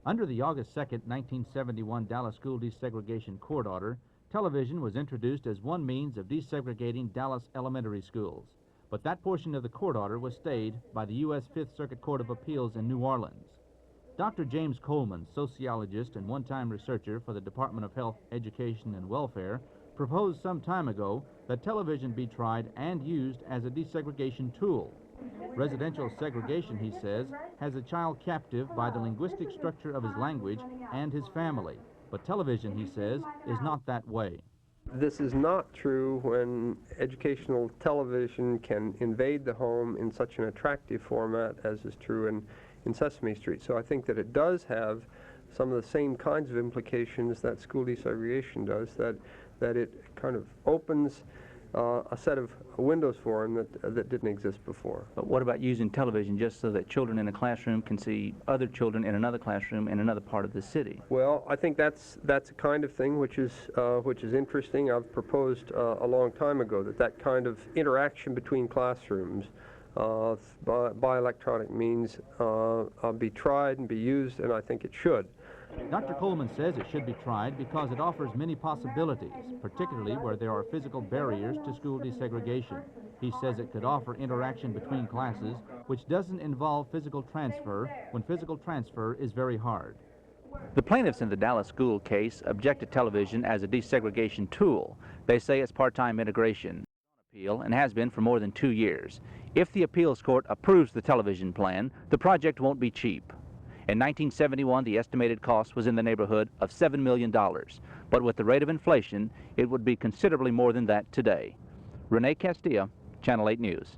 Under the August 2, 1971 Dallas School Desegregation Court Order, television was introduced as one means of desegregating Dallas elementary schools. But that portion of the court order was stayed by the U.S. Fifth Circuit Court of Appeals in New Orleans. Dr. James Coleman, sociologist and one-time researcher for the Department of Health, Education, and Welfare, proposed some time ago that television be tried and used as a desegregation tool. Residential segregation, he says, has a child captive by the linguistic structure of his language and his family. But television, he says, is not that way. This is not true when educational television can invade the home in such an attractive format as is true in Sesame Street. So I think that it does have some of the same kinds of implications that school desegregation does, that it kind of opens a set of windows for them that didn't exist before. But what about using television just so that children in a classroom can see other children in another classroom in another part of the city? Well, I think that's a kind of thing which is interesting. I've proposed a long time ago that kind of interaction between classrooms by electronic means be tried and be used, and I think it should. Dr. Coleman says it should be tried because it offers many possibilities, particularly where there are physical barriers to school desegregation. He says it could offer interaction between classes, which doesn't involve physical transfer, when physical transfer is very hard. The plaintiffs in the Dallas school case object to television as a desegregation tool. They say it's part-time integration. Appeal and has been for more than 2 years. If the appeals court approves the television plan, the project won't be cheap. In 1971, the estimated cost was in the neighborhood of $7 million, but with the rate of inflation, it would be considerably more than that today. Renee Castilla, Channel 8 News.